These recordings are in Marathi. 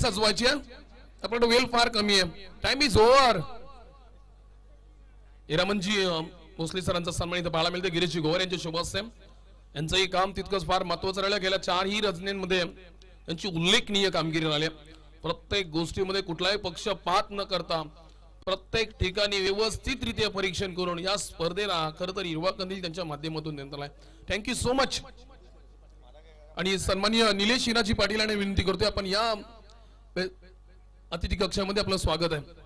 सजवायची आहे. आपल्याकडे वेळ फार कमी आहे. Time is over. इरामनजी भोसले सरांचा सन्मान इथे पाहायला मिळते. गिरीश गोवर यांचे शुभ असते. यांचंही काम तितकंच फार महत्वाचं राहिलं. गेल्या 4ही रचनेमध्ये त्यांची उल्लेखनीय कामगिरी राहिली. प्रत्येक गोष्टीमध्ये कुठलाही पक्षपात न करता प्रत्येक ठिकाणी व्यवस्थितरित्या परीक्षण करून या स्पर्धेला खरं तर हिरवा कंदील त्यांच्या माध्यमातून देण्यात आलाय. Thank you so much. आणि सन्माननीय निलेश हिराजी पाटील यांना विनंती करतोय आपण या अतिथी कक्षामध्ये आपलं स्वागत आहे.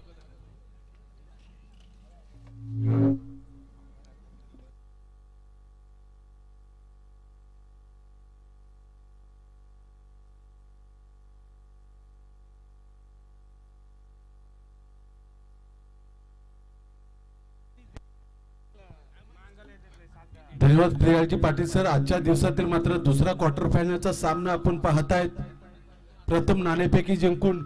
धन्यवाद प्रियाजी पाटील सर. आजच्या दिवसातील मात्र दुसरा क्वार्टर फायनलचा सामना आपण पाहतायत. प्रथम नाणेफेकी जिंकून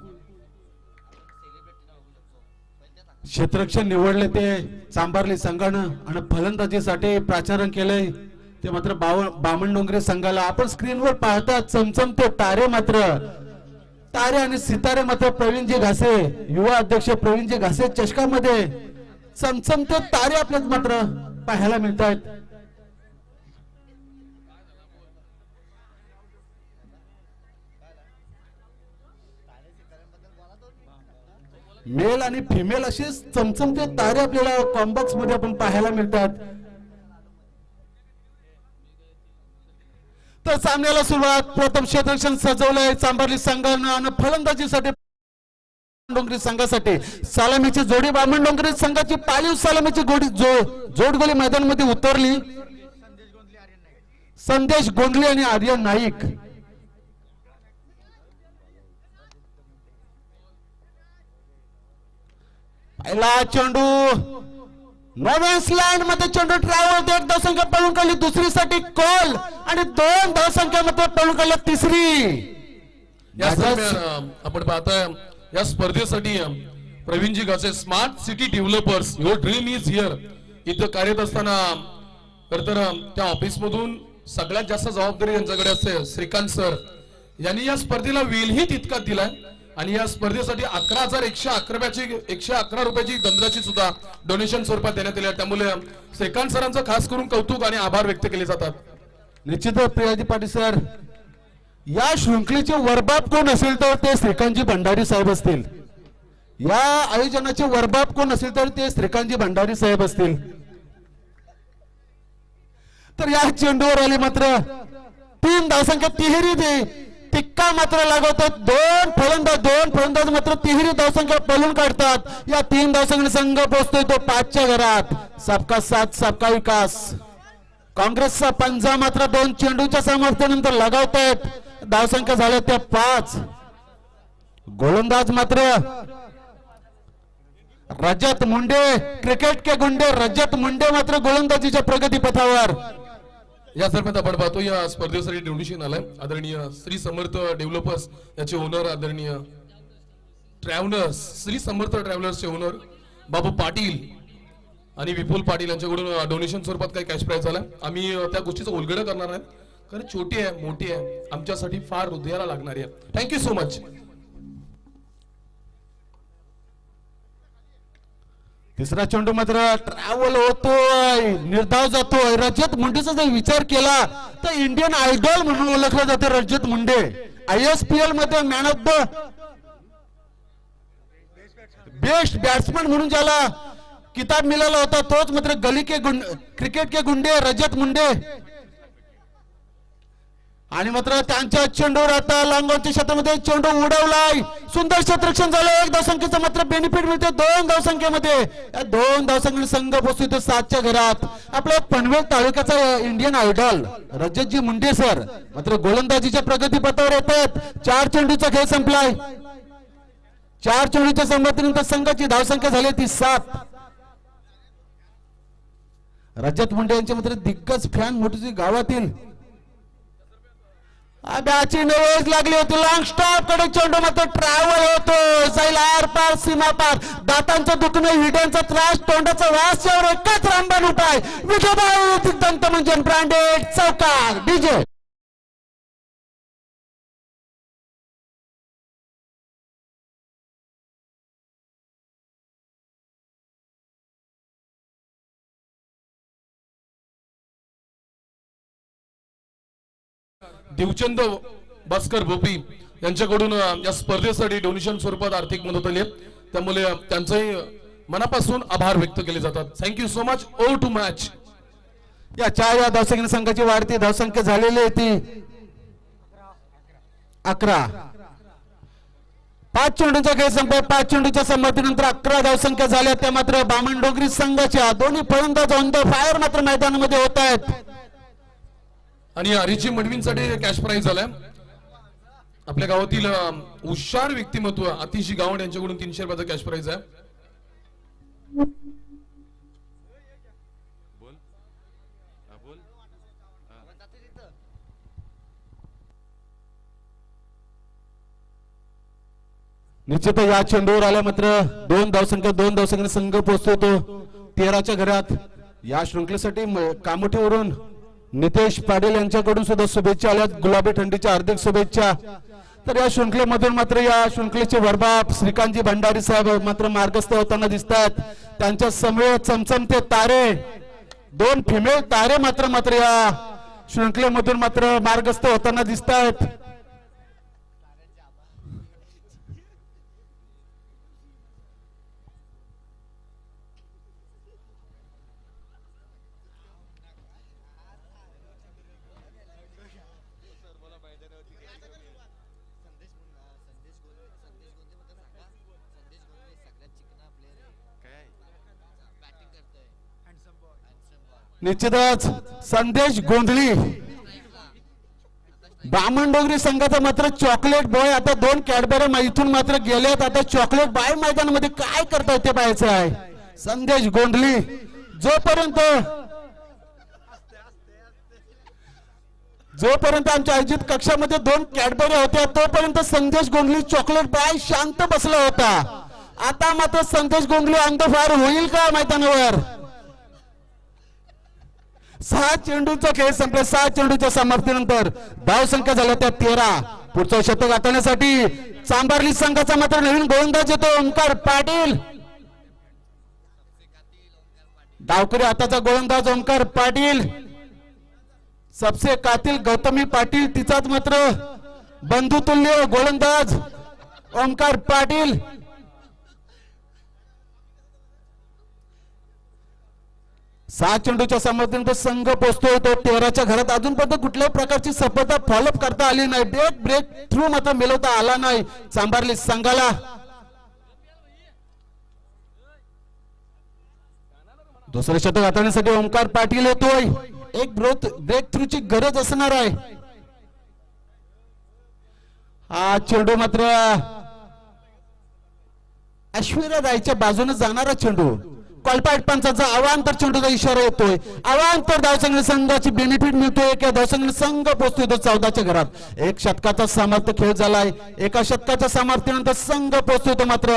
क्षेत्ररक्षण निवडले ते चांभारली संघानं आणि फलंदाजीसाठी प्राचारण केलंय ते मात्र बामणडोंगरे संघाला. आपण स्क्रीनवर पाहता चमचमते तारे मात्र तारे आणि सितारे मात्र प्रवीणजी घासे युवा अध्यक्ष प्रवीणजी घासे चषकामध्ये चमचमते तारे आपल्यात मात्र पाहायला मिळत आहेत. मेल आणि फिमेल असे चमचमते तारे आपल्याला कॉम्बॉक्स मध्ये आपण पाहायला मिळतात. तर सामन्याला सुरुवात प्रथम क्षेत्ररक्षण सजवलंय चांभारली संघानं आणि फलंदाजीसाठी डोंगरी संघासाठी सलामीची जोडी बामणडोंगरी संघाची पाळीव सलामीची जोडगोली मैदानामध्ये उतरली. संदेश गोंधळे आणि आर्यन नाईक. पहिला चेंडू नॉर्वेन्स लँड मध्ये चेंडू ट्रॅव्हल एक धावसंख्या पळून काढली. दुसरीसाठी कॉल आणि 2 धावसंख्यामध्ये पळून काढली तिसरी. या आपण पाहताय या स्पर्धेसाठी प्रवीणजी घासे smart city developers your dream is here इथं कार्यरत असताना तर त्या ऑफिस मधून सगळ्यात जास्त जबाबदारी यांच्याकडे असते. श्रीकांत सर यांनी या स्पर्धेला वेलही तितका दिलाय आणि या स्पर्धेसाठी 11,111 रुपयाची गंधाची सुद्धा डोनेशन स्वरूपात देण्यात आली. त्यामुळे श्रीकांत सरांचं खास करून कौतुक आणि आभार व्यक्त केले जातात. निश्चितच प्रियाजी पाटील सर या शृंखलेचे वरबाप कोण असेल तर ते श्रीकांतजी भंडारी साहेब असतील. या आयोजनाचे वरबाप कोण असेल तर ते श्रीकांतजी भंडारी साहेब असतील. तर या चेंडूवर आली मात्र 3 धावसंख्या तिहेरी दे टिक्का मात्र लागवतात. 2 फलंदाज मात्र तिहेरी धावसंख्या पळून काढतात. या 3 धावसंख्या संघ पोहोचतोय तो 5च्या घरात. सबका साथ सबका विकास. काँग्रेसचा पंजा मात्र 2 चेंडूच्या सामर्थ्यानंतर लगावतायत. धावसंख्या झाल्या त्या 5. गोलंदाज मात्र रजत मुंडे क्रिकेट के गुंडे रजत मुंडे मात्र गोलंदाजीच्या प्रगती पथावर. या दरम्यान आपण पाहतो या स्पर्धेसाठी डोनेशन आलाय. आदरणीय श्री समर्थ डेव्हलपर्स याचे ओनर आदरणीय ट्रॅव्हलर्स श्री समर्थ ट्रॅव्हलर्सचे ओनर बाबू पाटील आणि विपुल पाटील यांच्याकडून डोनेशन स्वरूपात काही कॅश प्राइज आलाय. आम्ही त्या गोष्टीचं उलगडं करणार नाही कारण छोटी आहे मोठी आहे आमच्यासाठी फार हृदयाला लागणारी आहे. Thank you so much. तिसरा चेंडू मात्र ट्रॅव्हल होतोय निर्धाव जातोय. रजत मुंडेचा जर विचार केला तर इंडियन आयडॉल म्हणून ओळखलं जाते रजत मुंडे. ISPL मध्ये man of the best batsman म्हणून ज्याला किताब मिळाला होता तोच मात्र गली के क्रिकेट के गुंडे रजत मुंडे. आणि मात्र त्यांच्या चेंडूवर आता लांबच्या क्षेत्रामध्ये चेंडू उडवलाय. सुंदर क्षेत्ररक्षण झालं. 1 धावसंख्येचं मात्र बेनिफिट मिळते 2 धावसंख्येमध्ये. या 2 धावसंख्येने संघ पोहोचतो 7च्या घरात. आपल्या पनवेल तालुक्याचा इंडियन आयडॉल रजतजी मुंडे सर मात्र गोलंदाजीच्या प्रगतीपथावर येतात. 4 चेंडूचा खेळ संपलाय. 4 चेंडूच्या संमतीनंतर संघाची धावसंख्या झाली ती 7. रजत मुंडे यांचे मात्र दिग्गज फॅन मोठी गावातील बॅची नवेज लागली होती. लॉंग स्टॉप कडे चेंडू मात्र ट्रॅव्हल होतो. जाईल आर पार सीमा पार. दातांचं दुखणं हिड्यांचा त्रास तोंडाचा वास यावर एकच रामबाण उपाय. विठोबा दंत म्हणजे ब्रँडेड चौकार डीजे. देवचंद भास्कर भोपी यांच्याकडून या स्पर्धेसाठी डोनेशन स्वरूपात आर्थिक मदत आली आहे. त्यामुळे त्यांचंही मनापासून आभार व्यक्त केले जातात. Thank you so much. Over to match. या 4 या धावसंख्या संघाची वाढती धावसंख्या झालेली आहे ती 11. 5 चेंडूंचा खेळ संपला. 5 चेंडूच्या समाप्तीनंतर 11 धावसंख्या झाल्या. त्या मात्र बामणडोंगरी संघाच्या दोन्ही फलंदाज ऑन द फायर मात्र मैदानामध्ये होत आहेत. आणि हरीची मडवींसाठी कॅश प्राइज झालाय. आपल्या गावातील हुशार व्यक्तिमत्व अतिशी गावंड यांच्याकडून 300 रुपयाचा कॅश प्राइज आहे. निश्चित या चेंडूवर आल्या मात्र 2 धावसंख्या संघ पोहोचतो तो 13च्या घरात. या शृंखलेसाठी कामोठीवरून नितेश पाटील यांच्याकडून सुद्धा शुभेच्छा आल्या. गुलाबी थंडीच्या हार्दिक शुभेच्छा. तर या शृंखलेमधून मात्र या शृंखलेचे वरबाप श्रीकांतजी भंडारी साहेब मात्र मार्गस्थ होताना दिसतात. त्यांच्या समवेत चमचमते तारे 2 फिमेल तारे मात्र या शृंखलेमधून मात्र मार्गस्थ होताना दिसतात. निश्चितच संदेश गोंधळी बामणडोंगरी संघाचा मात्र चॉकलेट बॉय आता 2 कॅडबरी इथून मात्र गेलेत. आता चॉकलेट बॉय मैदानामध्ये काय करता ते पाहायचं आहे. संदेश गोंधळी जोपर्यंत आमच्या आयोजित कक्षामध्ये 2 कॅडबरी होत्या तोपर्यंत संदेश गोंधळी चॉकलेट बॉय शांत बसला होता. आता मात्र संदेश गोंधळी ऑन द फायर होईल का मैदानावर. 6 चेंडूचा खेळ संपला. 6 चेंडूच्या समाप्तीनंतर धावसंख्या झाल्या त्या 13. पुढचं शतक गाठण्यासाठी चांभारली संघाचा मात्र नवीन गोलंदाज येतो ओंकार पाटील. डावकरी हाताचा गोलंदाज ओंकार पाटील. सबसे कातिल गौतमी पाटील तिचाच मात्र बंधुतुल्य गोलंदाज ओंकार पाटील. 6 चेंडूच्या समाप्तीनंतर संघ पोहोचतोय तो 13च्या घरात. अजूनपर्यंत कुठल्याही प्रकारची सफलता फॉलोअप करता आली नाही. ब्रेक थ्रू मात्र मिळवता आला नाही चांभारली संघाला. दुसरे शतक हाताळण्यासाठी ओंकार पाटील येतोय. एक ब्रेक थ्रूची गरज असणार आहे. हा चेंडू मात्र ऐश्वर्या रायच्या बाजूने जाणारा चेंडू. कॉलपाट पंचाचा अवांतर चेंडूचा इशारा येतोय. अवांतर धावसंख्या संघाची बेनिफिट मिळतोय. किंवा धावसंख्या संघ पोहोचतोय तो 14च्या घरात. 1 शतकाचा सामर्थ्य खेळ झालाय. 1 शतकाच्या सामर्थ्यानंतर संघ पोहोचतोय तो मात्र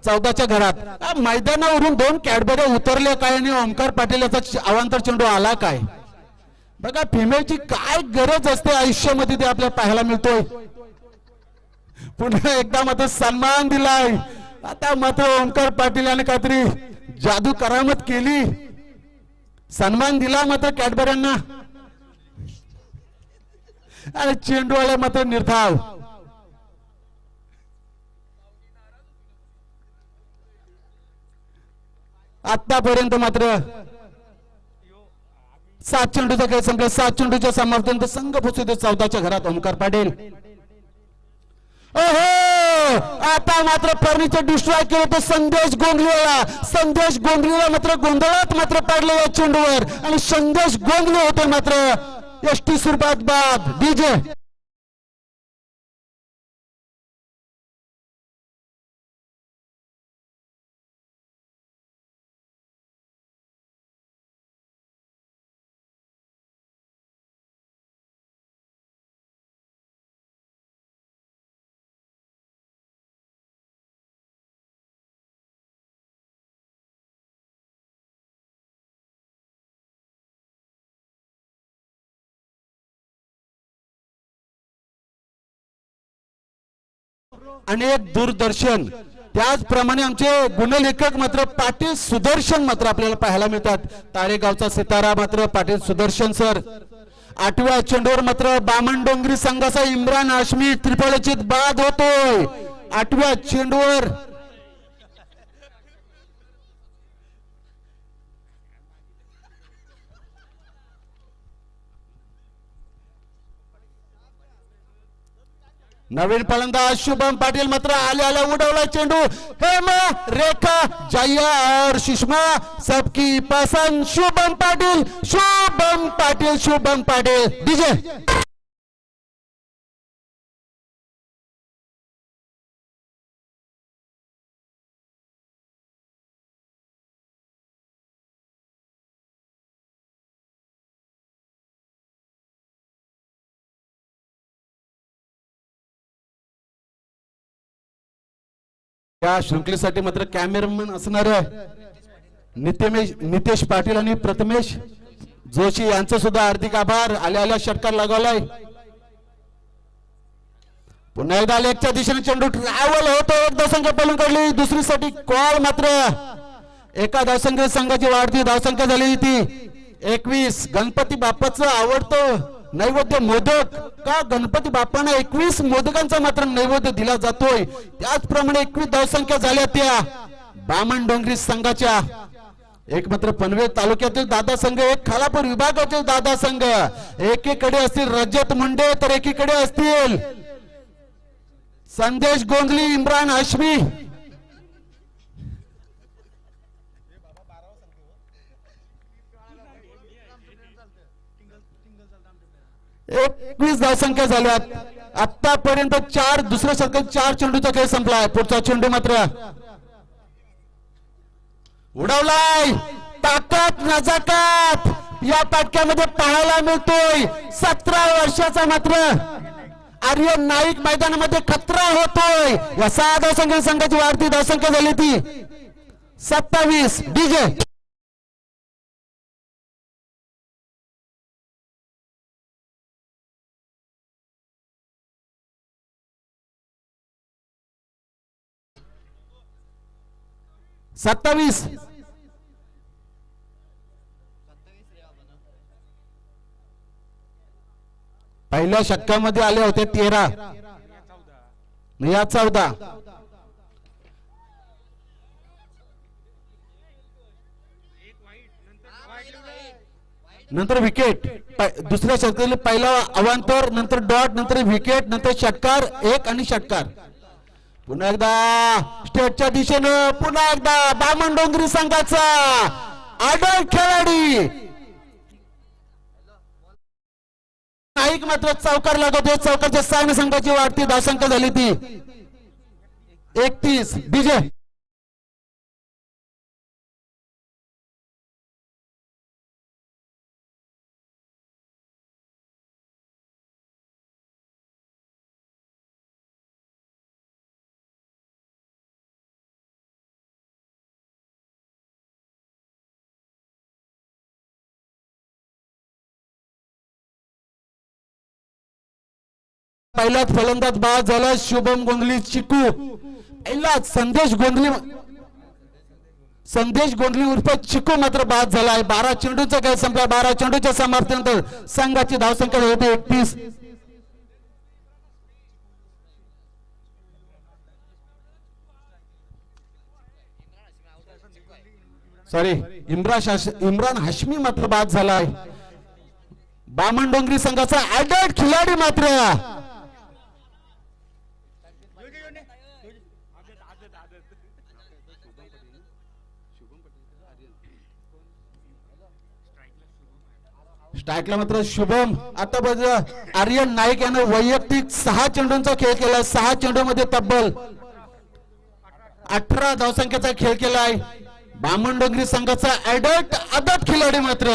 14च्या घरात. मैदानावरून 2 कॅडबरी उतरले काय आणि ओंकार पाटील याचा अवांतर चेंडू आला काय. बघा फिमेलची काय गरज असते आयुष्यामध्ये ते आपल्याला पाहायला मिळतोय. पुन्हा एकदा मात्र सन्मान दिलाय. आता मात्र ओंकार पाटील याने काहीतरी जादू करामत केली. सन्मान दिला मात्र कॅडबऱ्यांना आणि चेंडूवाल्या मात्र निर्धाव. आतापर्यंत मात्र 7 चेंडूचा खेळ संपला. 7 चेंडूच्या समाप्तीनंतर संघ पोहोचतो 14च्या घरात ओंकार पाटील. ओहो आता मात्र फर्निचर डिस्ट्रॉय केलं तर संदेश गोंधळीला मात्र गोंधळात मात्र पाडलं या चेंडूवर आणि संदेश गोंधळी होते मात्र एसटी स्वरूपात बाद. डीजे अनेक दूरदर्शन त्याचप्रमाणे आमचे गुणलेखक मात्र पाटील सुदर्शन मात्र आपल्याला पाहायला मिळतात. तारेगावचा सितारा मात्र पाटील सुदर्शन सर. 8व्या चेंडूवर मात्र बामणडोंगरी संघाचा इम्रान हाशमी त्रिफळचित बाद होतोय. 8व्या चेंडूवर नवीन फलंदाज शुभम पाटील मात्र आल्या उडवला चेंडू. हेमा रेखा जया और सुषमा सबकी पसंद शुभम पाटील, शुभम पाटील, शुभम पाटील. डीजे या शृंखलेसाठी मात्र कॅमेरामन असणार नितेश पाटील आणि प्रथमेश जोशी यांचं सुद्धा हार्दिक आभार. आल्या षटकार लगावलाय. पुन्हा एकदा लेगच्या दिशेने चेंडू ट्रॅव्हल होतो. एक धावसंख्या पळून काढली. दुसरीसाठी कॉल मात्र एका धावसंख्या संघाची वाढती धावसंख्या झाली ती 21. गणपती बाप्पाचं आवडतं नैवेद्य मोदक का गणपती बाप्पांना 21 मोदकांचा मात्र नैवेद्य दिला जातोय. त्याचप्रमाणे 21 धावसंख्या झाल्या त्या बामणडोंगरी संघाच्या. एक मात्र पनवेल तालुक्यातील दादा संघ, एक खालापूर विभागातील दादा संघ. एकीकडे असतील रजत मुंडे तर एकीकडे असतील संदेश गोंधली, इम्रान हाशमी. एकवीस धावसंख्या झाल्यात आतापर्यंत. दुसऱ्या षटकात 4 चेंडूचा खेळ संपलाय. पुढचा चेंडू मात्र उडवलाय. ताकद नजाकत या पाटक्यामध्ये पाहायला मिळतोय. 17 वर्षाचा मात्र आर्यन नाईक मैदानामध्ये खतरा होतोय. या 6 धावसंख्या संघाची वाढती धावसंख्या झाली ती 27. डीजे सत्तावीस. पहिल्या षटकामध्ये आले होते 13, या 14. नंतर विकेट. दुसऱ्या षटकातील पहिला अवांतर, नंतर डॉट, नंतर विकेट, नंतर षटकार 1 आणि षटकार. पुन्हा एकदा स्टेटच्या दिशेनं पुन्हा एकदा बामणडोंगरी संघाचा आदर्श खेळाडी नाईक मात्र चौकार लागतो. चौकारच्या 6 संघाची वाढती धावसंख्या झाली ती 31. डीजे पहिलाच फलंदाज बाद झाला शुभम गोंधली चिकू. पहिलाच संदेश गोंधली उर्फ चिकू मात्र बाद झालाय. 12 चेंडूचा खेळ संपला. 12 चेंडूच्या समाप्तीनंतर संघाची धावसंख्या होती 31. सॉरी, इम्रान हाशमी मात्र बाद झालाय. बामणडोंगरी संघाचा ऍडल्ट खिलाडी मात्र स्ट्राईकला मात्र शुभम. आता आर्यन नाईक यानं वैयक्तिक 6 चेंडूंचा खेळ केला. 6 चेंडूमध्ये तब्बल 18 धावसंख्येचा खेळ केलाय. बामणडोंगरी संघाचा ऍडल्ट आदत खिलाडी मात्र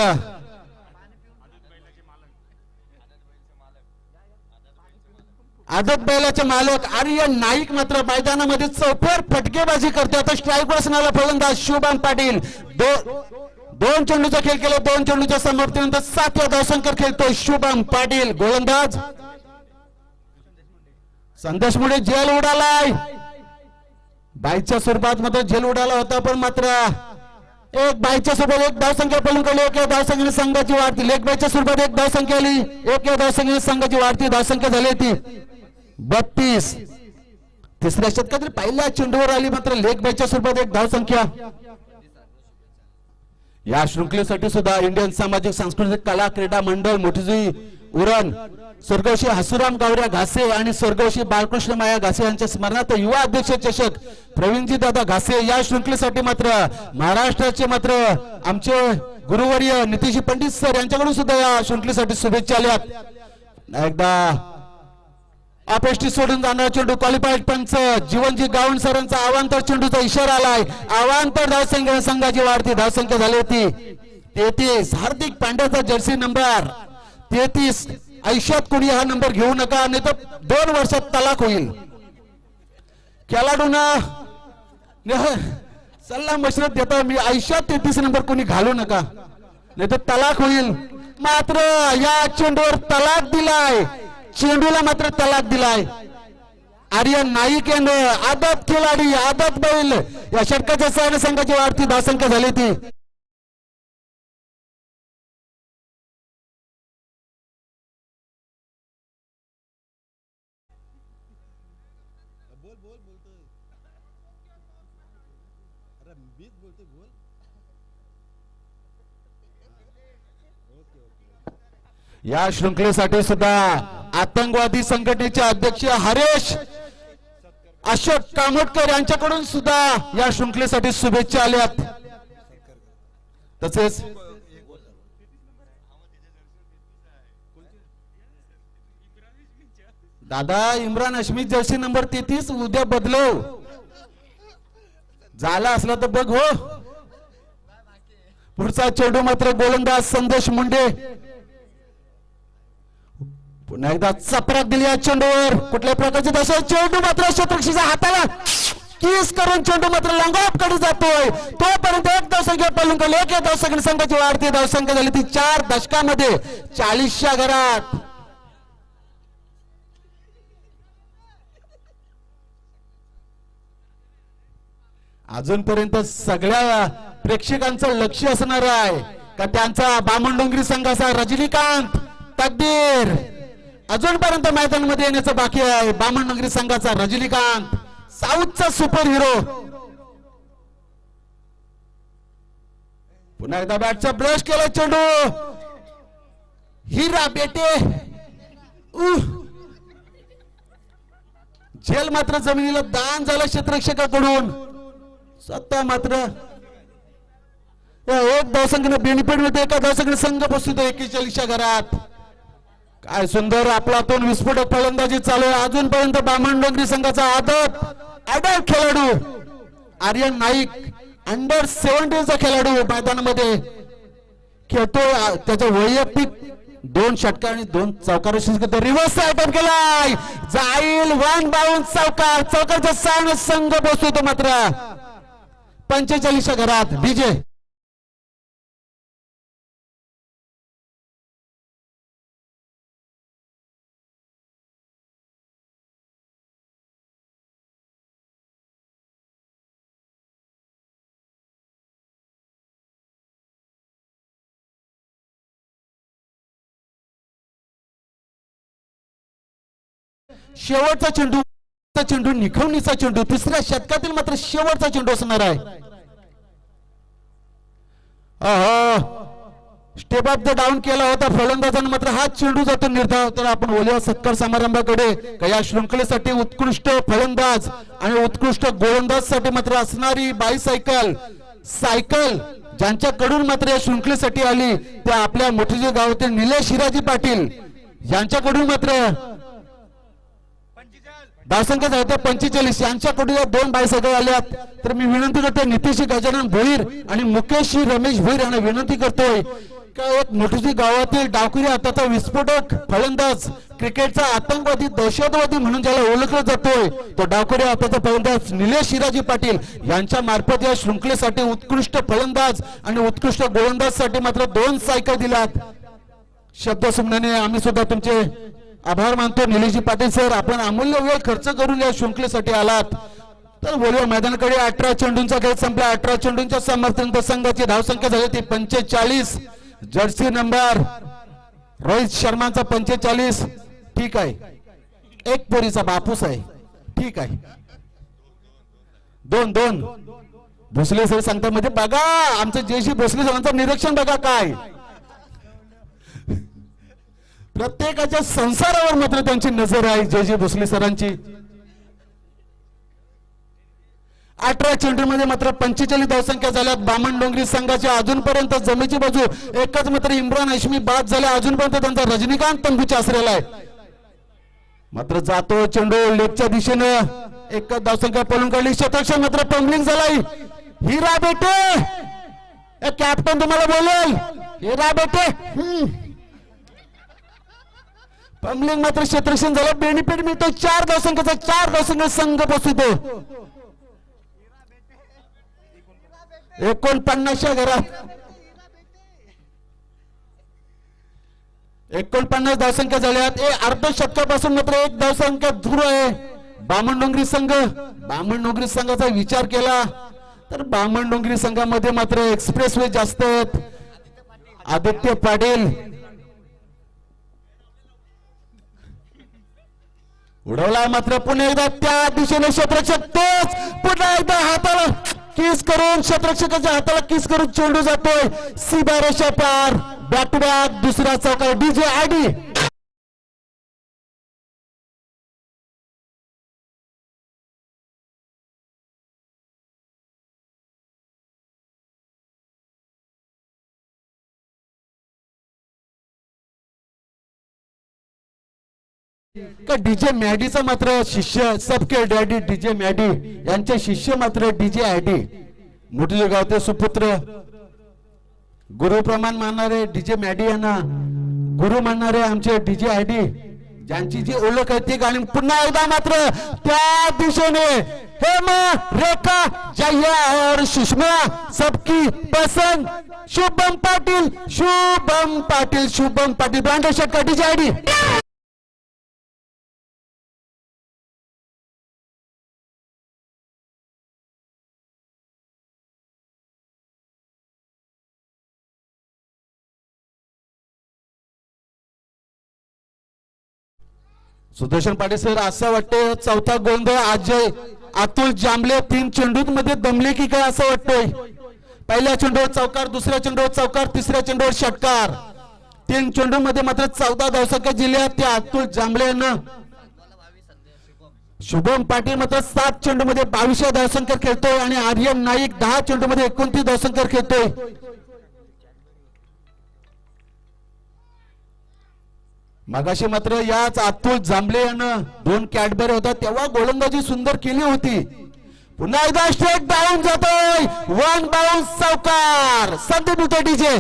आदत बैलाचे मालक आर्यन नाईक मात्र मैदानामध्ये चौफेर फटकेबाजी करतो. आता स्ट्राईकवर असणारा फलंदाज शुभम पाटील 2 चेंडूचा खेळ केला. 2 चेंडूच्या समाप्तीनंतर 7व्या धावसंख्येवर खेळतो शुभम पाटील. गोलंदाज संदेश मुळे जेल उडालाय. बाईच्या स्वरूपात मात्र जेल उडाला होता, पण मात्र एक बायच्या सोबत एक धावसंख्या पळून गेली. एक या धावसंख्येने संघाची वाढती. लेग बायच्या स्वरूपात एक धावसंख्या आली. एक या धावसंख्येने संघाची वाढती धावसंख्या झाली ती 32. तिसऱ्या षटकातील पहिल्या चेंडूवर आली मात्र लेग बायच्या स्वरूपात एक धावसंख्या. या शृंखलेसाठी सुद्धा इंडियन सामाजिक सांस्कृतिक कला क्रीडा मंडळ मोठीजी उरण स्वर्गवासी हसुराम गावड्या घासे आणि स्वर्गवासी बाळकृष्ण माया घासे यांच्या स्मरणार्थ युवा अध्यक्ष चषक प्रवीणजी दादा घासे या शृंखलेसाठी मात्र महाराष्ट्राचे मात्र आमचे गुरुवर्य नितीशजी पंडित सर यांच्याकडून सुद्धा या शृंखलेसाठी शुभेच्छा आल्यात. एकदा अपेष्टी सोडून जाणारा चेंडू क्वालिफाईड पंच जीवनजी गावण सरांचा अवांतर चेंडूचा इशारा आलाय. अवांतर धावसंख्या संघाची वाढती धावसंख्या झाली होती 33. हार्दिक पांड्याचा जर्सी नंबर 33. आयुष्यात कोणी हा नंबर घेऊ नका नाही तर 2 वर्षात तलाक होईल. खेळाडूंना सल्ला मशरत देता मी आयुष्यात 33 नंबर कोणी घालू नका नाही तर तलाक होईल. मात्र या चेंडूवर तलाक दिलाय. चेंडूला मात्र तलाक दिलाय. आर्यन नाईक यांनी आदत खिलाडी आदत बैल या षटकाच्या सहाय्याने संघाची वाढती धावसंख्या झाली ती. या शृंखलेसाठी सुद्धा आतंकवादी संघटनेचे अध्यक्ष हरेश अशोक कामोटकर यांच्याकडून सुद्धा या शृंखलेसाठी शुभेच्छा आल्यात. तसेच दादा इम्रान हशमी जर्सी नंबर 33 उद्या बदलव झाला असला तर बघ हो. पुढचा चेंडू मात्र गोलंदाज संदेश मुंडे पुन्हा एकदा चपराक दिली या चेंडूवर. कुठल्या प्रकारची दशा चेंडू मात्र क्षेत्ररक्षकाच्या हाताला किस करून चेंडू मात्र लॉंगऑफ कडे जातोय. तोपर्यंत एक धावसंख्या पळून गेली. एक धावसंख्या संघाची वाढती धावसंख्या झाली ती 4 दशकामध्ये 40च्या घरात. अजूनपर्यंत सगळ्या प्रेक्षकांचं लक्ष असणार आहे का त्यांचा बामणडोंगरी संघाचा रजनीकांत तकदीर अजूनपर्यंत मैदानामध्ये येण्याचं बाकी आहे. बामणडोंगरी संघाचा रजनीकांत साऊथचा सुपर हिरो. पुन्हा एकदा बॅटचा ब्रश केला चेंडू. हिरा बेटे झेल मात्र जमिनीला दान झालं क्षेत्ररक्षकाकडून. सत्ता मात्र एक धावसंख्येने बेनिफिट मिळते. एका धावसंख्येने संघ बसतो 41च्या घरात. काय सुंदर आपलातून विस्फोटक फलंदाजी चालू आहे. अजूनपर्यंत बामणडोंगरी संघाचा आदत खेळाडू आर्यन नाईक अंडर 17चा खेळाडू मैदानामध्ये खेळतो. त्याच्या वैयक्तिक 2 षटकार आणि 2 चौकार रिव्हर्स अटॅक केलाय. जाईल 1 बाउंड चौकार. चौकारच्या सामने संघ बसतो मात्र 45च्या घरात. डीजे शेवटचा चेंडू निखवणीचा चेंडू. तिसऱ्या षटकातील मात्र शेवटचा चेंडू असणार आहे. स्टेप ऑफ द डाऊन केला होता फलंदाजाने मात्र हा चेंडू जातो निर्धाव. तर आपण बोलूया सत्कार समारंभाकडे. या शृंखलेसाठी उत्कृष्ट फलंदाज आणि उत्कृष्ट गोलंदाज साठी मात्र असणारी बायसायकल सायकल ज्यांच्याकडून मात्र या शृंखलेसाठी आली त्या आपल्या मोठीजे गावातील निलेश हिराजी पाटील यांच्याकडून मात्र धावसंख्या होत्या 45. यांच्याकडून 2 बायसायकल आल्यात. तर मी विनंती करतो नितीश गजानन भोईर आणि मुकेश रमेश भोईर यांना विनंती करतोय का एक मोठीजी गावातील डावखुरी हाताचा विस्फोटक फलंदाज क्रिकेटचा आतंकवादी दहशतवादी म्हणून ज्याला ओळखला जातोय तो डावखुरी हाताचा फलंदाज निलेश हिराजी पाटील यांच्या मार्फत या शृंखलेसाठी उत्कृष्ट फलंदाज आणि उत्कृष्ट गोलंदाज साठी मात्र 2 सायकल दिल्यात. शब्दसमूहाने आम्ही सुद्धा तुमचे आभार मानतो. निलेशजी पाटील सर आपण अमूल्य वेळ खर्च करून या शृंखलेसाठी आलात. तर बोलूया मैदानाकडे. 18 चेंडूंचा खेळ संपला. 18 चेंडूंच्या समाप्तीनंतर संघाची धावसंख्या झाली ती 45. जर्सी नंबर रोहित शर्माचा 45. ठीक आहे, एक पोरीचा बापूस आहे. ठीक आहे, 2-2. भोसले सर सांगतात मध्ये बघा आमचं जयशी भोसले सरांचं निरीक्षण बघा काय. प्रत्येकाच्या संसारावर मात्र त्यांची नजर आहे जयजी भोसले सरांची. 18 चेंडूमध्ये मात्र 45 धावसंख्या झाल्यात. बामण डोंगरी संघाच्या अजूनपर्यंत जमेची बाजू एकच मात्र इम्रान हाशमी बाद झाल्या. अजूनपर्यंत त्यांचा रजनीकांत तंबूच्या आसरेला आहे. मात्र जातो चेंडू लेगच्या दिशेनं. एक धावसंख्या पळून काढली. क्षेत्ररक्षण मात्र पंबलिंग झालाय. हिरा बेटे कॅप्टन तुम्हाला बोलेल. हिरा बेटे पंबलिंग मात्र क्षेत्ररक्षण झालं. बेनिफिट मिळतो 4 धावसंख्येचा. 4 धावसंख्या संघ पोचतो 49 घरात. 49 धावसंख्या झाल्यात. अर्ध्या शतकापासून मात्र 1 धावसंख्या दूर आहे बामण डोंगरी संघ. बामण डोंगरी संघाचा विचार केला तर बामण डोंगरी संघामध्ये मात्र एक्सप्रेसवे जास्त आहेत. आदित्य पाटील उडवला मात्र पुन्हा एकदा त्या दिशेने क्षेत्ररक्षक तोच पुन्हा एकदा हाताला किस करून क्षेत्ररक्षकाच्या हाताला किस करून चेंडू जातोय सीमा रेषा पार. बॅक टू बॅक दुसरा चौकार डीजे आयडी. का डीजे मॅडीचा मात्र शिष्य सबके डॅडी डीजे मॅडी यांचे शिष्य मात्र डीजे आयडी. मोठे गावते सुपुत्र गुरुप्रमाण मानणारे डीजे मॅडी यांना गुरु मानणारे आमचे डीजे आयडी ज्यांची जी ओळख आहे ती गाणी पुन्हा एकदा मात्र त्या दिशेने हेमा रेखा जया और सुषमा सबकी पसंद शुभम पाटील. शुभम पाटील शुभम पाटील ब्रांड षटकार DJ ID. Sudarshan Patil sir असं वाटतंय चौथा गोंधळ अजय अतुल जांभले 3 चेंडूत मध्ये दमले की काय असं वाटतंय. पहिल्या चेंडूवर चौकार, दुसऱ्या चेंडूवर चौकार, तिसऱ्या चेंडूवर षटकार. 3 चेंडू मध्ये मात्र 14 धावसंख्या जिल्ह्या त्या अतुल जांभले यांना. शुभम पाटील मात्र 7 चेंडू मध्ये 22 धावसंख्या खेळतोय आणि आर्यन नाईक 10 चेंडू मध्ये 29 धावसंख्या खेळतोय. मगाशी मात्र याच अतुल जांभले यानं 2 कॅडबरी होता तेव्हा गोलंदाजी सुंदर केली होती. पुन्हा एकदा स्ट्रेट डाऊन जातोय 1 बाउन्स चौकार. संदीप होते डीजे.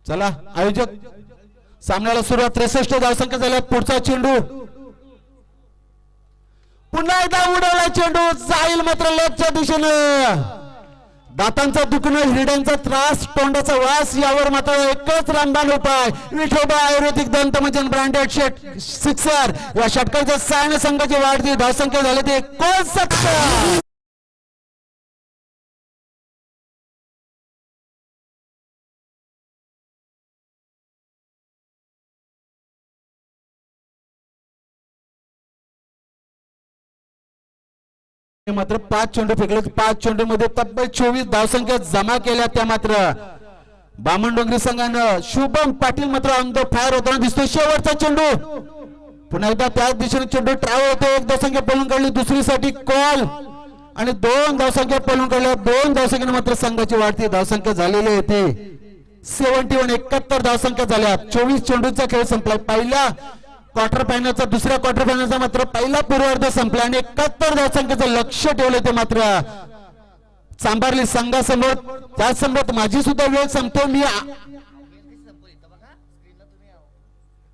चला आयोजक सामन्याला सुरुवात. 63 धावसंख्या झाल्या. पुढचा चेंडू पुन्हा एकदा उडवला. चेंडू जाईल मात्र लेगच्या दिशेनं. दातांचा दुखणं, हिरड्यांचा त्रास, तोंडाचा वास यावर मात्र एकच रामबाण उपाय. विठोबा आयुर्वेदिक दंतमंजन ब्रँडेड सिक्सर या षटकाच्या सायन संघाची वाढती धावसंख्या झाली ती 69. मात्र 5 चेंडू फेकले. 5 चेंडू मध्ये तब्बल 24 धावसंख्या जमा केल्या त्या मात्र बामण डोंगरी संघानं. शुभम पाटील मात्र ऑन द फायर होताना दिसतो. शेवटचा चेंडू पुन्हा एकदा त्याच दिशेने चेंडू ट्रॅव्हल होते. 1 धावसंख्या पळून काढली. दुसरीसाठी कॉल आणि 2 धावसंख्या पळून काढल्या. 2 धावसंख्येने मात्र संघाची वाढती धावसंख्या झालेली होती 71. 71 धावसंख्या झाल्या. 24 चेंडूचा खेळ संपला. पहिला क्वार्टर फायनलचा दुसऱ्या क्वार्टर फायनलचा मात्र पहिला पूर्वार्ध संपला आणि 71 धावसंख्येचं लक्ष ठेवले ते मात्र चांभारली संघासमोर. त्यासमोर माझी सुद्धा वेळ संपतो. मी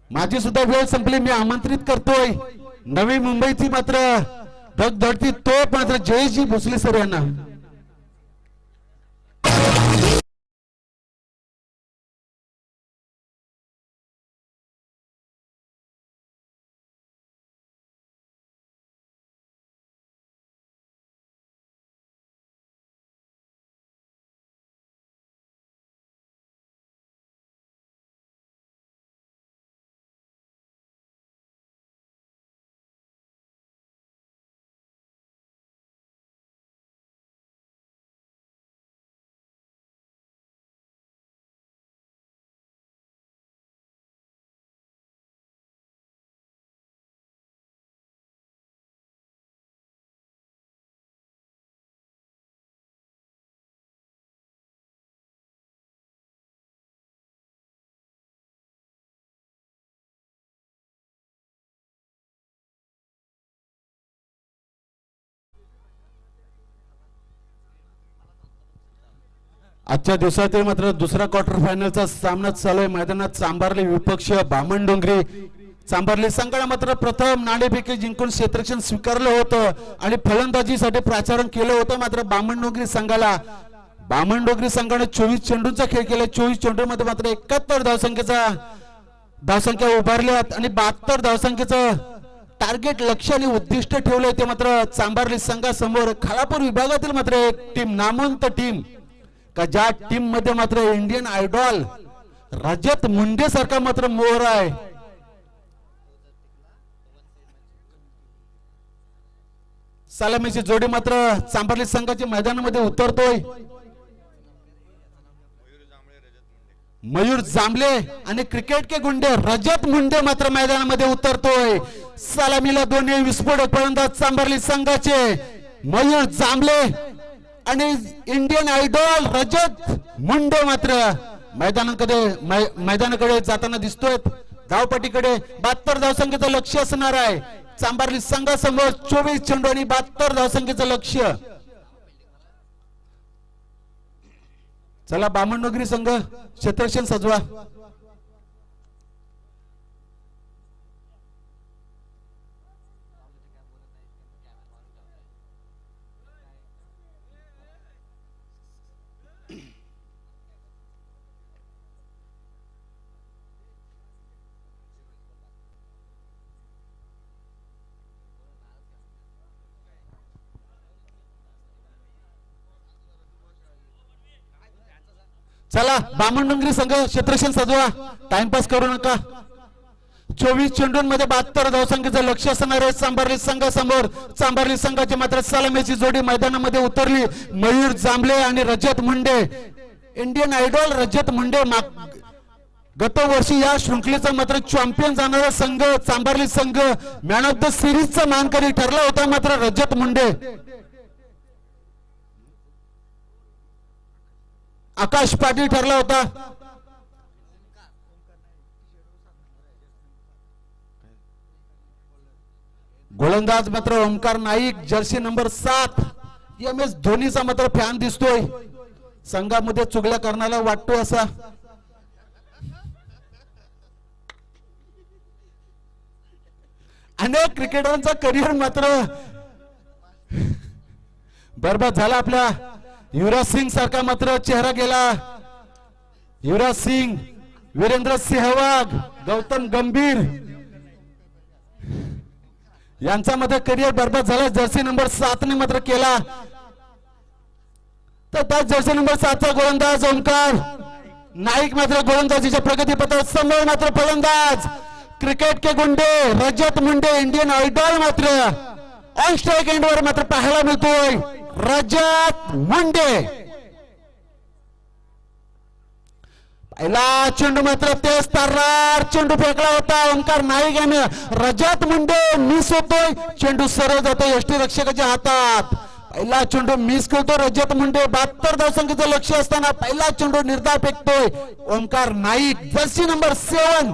माझी सुद्धा वेळ संपली. मी आमंत्रित करतोय नवी मुंबईची मात्र धडधडती तोप मात्र जयजी भोसले सर यांना. आजच्या दिवसातील मात्र दुसरा क्वार्टर फायनलचा सामना चालू आहे. मैदानात चांभारली विपक्ष बामण डोंगरी. चांभारली संघाला मात्र प्रथम नाणेफेकी जिंकून क्षेत्ररक्षण स्वीकारलं होतं आणि फलंदाजीसाठी प्राचारण केलं होतं. मात्र बामण डोंगरी संघाने 24 चेंडूंचा खेळ केला. 24 चेंडूमध्ये मात्र 71 धावसंख्या उभारल्यात आणि 72 धावसंख्येचं टार्गेट लक्ष्य आणि उद्दिष्ट ठेवलंय. ते मात्र चांभारली संघासमोर खालापूर विभागातील मात्र एक टीम, नामवंत टीम, का ज्या टीम मध्ये मात्र इंडियन आयडॉल रजत मुंडे सारखा मात्र मोहरा आहे. सलामीची जोडी मात्र चांभारली संघाच्या मैदानामध्ये उतरतोय. मयूर जांभले आणि क्रिकेट के गुंडे रजत मुंडे मात्र मैदानामध्ये उतरतोय. सलामीला दोन्ही विस्फोटक फलंदाज चांभारली संघाचे मयूर जांभले आणि इंडियन आयडॉल रजत मुंडे मात्र मैदानाकडे जाताना दिसतोय. धावपटीकडे 72 धावसंख्येचं लक्ष्य असणार आहे. चांभारली संघासमोर 24 चेंडू आणि 72 धावसंख्येचं लक्ष्य. चला बामणनगरी संघ क्षेत्ररक्षण सजवा. चला बामणडोंगरी संघ क्षेत्ररक्षण सजवा. टाइमपास करू नका. 24 चेंडूंमध्ये 72 धावसंख्येचं लक्ष असणार आहे चांभारली संघासमोर. चांभारली संघाची मात्र सलामीची जोडी मैदानामध्ये उतरली. मयूर जांभले आणि रजत मुंडे. इंडियन आयडॉल रजत मुंडे गत वर्षी या शृंखलेचा मात्र चॅम्पियन जाणारा संघ चांभारली संघ मॅन ऑफ द सिरीजचा मानकरी ठरला होता. मात्र रजत मुंडे आकाश पाटील ठरला होता. गोलंदाज मात्र Omkar Naik, Jersey number 7, MS धोनीचा मात्र फॅन दिसतोय. संघामध्ये चुगल्या करण्याला वाटतो असा. अनेक क्रिकेटरांचा करिअर मात्र बरबाद झाला. आपल्या युवराज सिंग सारखा मात्र चेहरा गेला. युवराज सिंग, वीरेंद्र सहवाग, गौतम गंभीर यांचा मात्र करिअर बरबाद झाला. जर्सी नंबर 7 ने मात्र केला. तर त्या जर्सी नंबर 7 चा गोलंदाज ओमकार नाईक मात्र गोलंदाजीच्या प्रगतीपथावर समोर मात्र फलंदाज क्रिकेट के गुंडे रजत मुंडे इंडियन आयडॉल मात्र ऑन स्ट्राइक एंडवर मात्र पाहायला मिळतोय. रजत मुंडे पहिला चेंडू मात्र तेज तार्रार चेंडू फेकला होता ओमकार नाईक याने. रजत मुंडे मिस होतोय. चेंडू सरळ जातोय यष्टी रक्षकाच्या हातात. पहिला चेंडू मिस करतो रजत मुंडे. 72 धावसंख्येचं लक्ष असताना पहिला चेंडू निर्धाव फेकतोय ओमकार नाईक, जर्सी नंबर 7.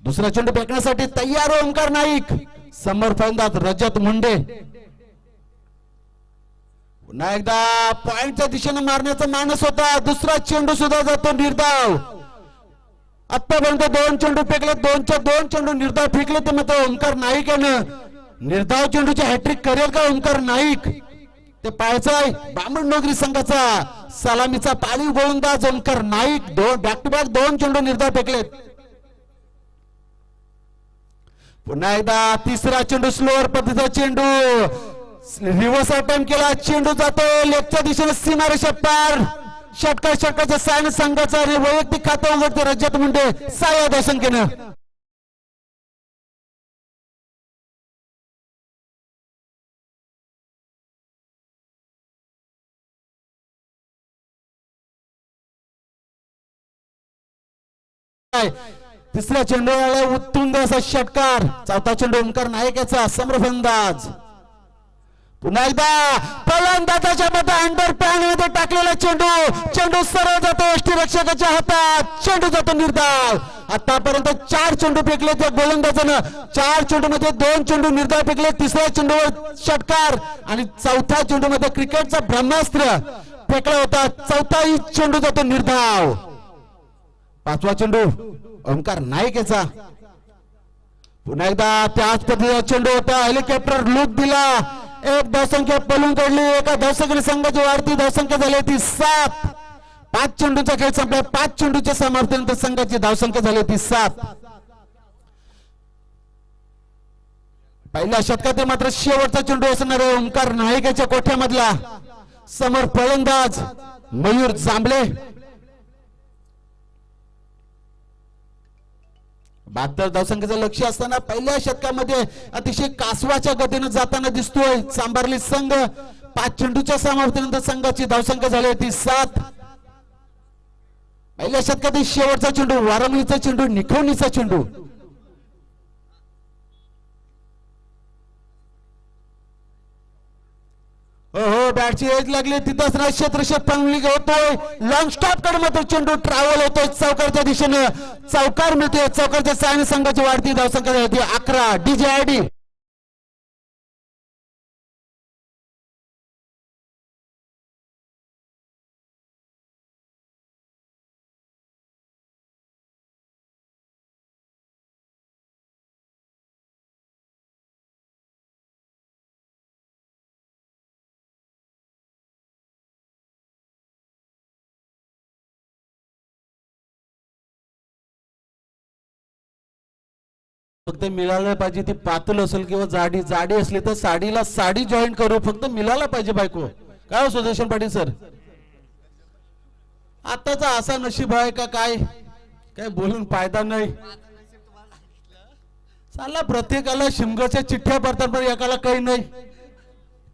दुसरा चेंडू फेकण्यासाठी तयार ओमकार नाईक. समोर फलंदाज रजत मुंडे. पुन्हा एकदा पॉइंटच्या दिशेने मारण्याचा मानस होता. दुसरा चेंडू सुद्धा जातो निर्धाव. आतापर्यंत 2 चेंडू फेकले, 2च्या 2 चेंडू निर्धाव फेकले. ते मात्र ओंकार नाईक यानं निर्धाव चेंडूची हॅट्रिक करेल का ओंकार नाईक ते पाहायचंय. बामणडोंगरी संघाचा सलामीचा पाळीव गोलंदाज Omkar Naik back to back 2 चेंडू निर्धाव फेकलेत. पुन्हा एकदा तिसरा चेंडू स्लोअर पद्धतीचा चेंडू रिव्हर्स अटेम्प्ट केला. चेंडू जातो लेगच्या दिशेने सीमारेषा पार. षटकाच्या सायन संघाचा वैयक्तिक खातं उघडते रजत मुंडे 6 धावसंख्येनं. तिसऱ्या चेंडूला उत्तुंग असा षटकार. चौथा चेंडू ओंकार नायकाचा समर्थ अंदाज. पुन्हा एकदा फलंदाजाच्या मध्ये अंडर पॅन मध्ये टाकलेला चेंडू सरळ जातो यष्टीरक्षकाच्या हातात. चेंडू जातो निर्धाव. आतापर्यंत 4 चेंडू फेकले त्या गोलंदाजानं. 4 चेंडू मध्ये 2 चेंडू निर्धाव फेकले. तिसऱ्या चेंडूवर षटकार आणि चौथ्या चेंडू मध्ये क्रिकेटचा ब्रह्मास्त्र फेकला होता. चौथाही चेंडू जातो निर्धाव. 5वा चेंडू ओंकार नाईक याचा. पुन्हा एकदा त्याच पद्धतीचा चेंडू होता. हेलिकॉप्टर लूक दिला. 1 धावसंख्या पळून काढली. एका धावसंख्येने संघाची वाढती धावसंख्या झाली ती 7. 5 चेंडूचा खेळ संपला. 5 चेंडूच्या समाप्तीनंतर संघाची धावसंख्या झाली ती 7. पहिल्या षटकात मात्र शेवटचा चेंडू असणार आहे ओंकार नाईकाच्या कोठ्यामधला. समोर फलंदाज मयूर जांभळे. 72 धावसंख्येचं लक्ष असताना पहिल्या षटकामध्ये अतिशय कासवाच्या गतीने जाताना दिसतोय चांभारली संघ. 5 चेंडूच्या समाप्तीनंतर संघाची धावसंख्या झाली ती 7. पहिल्या षटकातील शेवटचा चेंडू वारंगीचा चेंडू निखवणीचा चेंडू. हो बॅटची एज लागली तिथंच ना क्षेत्रक्षक चांगली होतोय. लॉंग स्टॉप कडे मात्र चेंडू ट्रॅव्हल होतोय चौकारच्या दिशेने. चौकार मिळतोय. चौकारच्या सायन संघाची वाढती धावसंख्या झाली 11. DJID फक्त मिळालं पाहिजे. ती पातळ असेल किंवा जाडी असली तर साडीला साडी जॉईन करू. फक्त मिळाला पाहिजे बायको. काय हो सुदर्शन पाटील सर आताचा असा नशीब आहे का काय बोलून फायदा नाही. चालला प्रत्येकाला शिमग्याच्या चिठ्ठ्या पडतात पण एकाला काही नाही.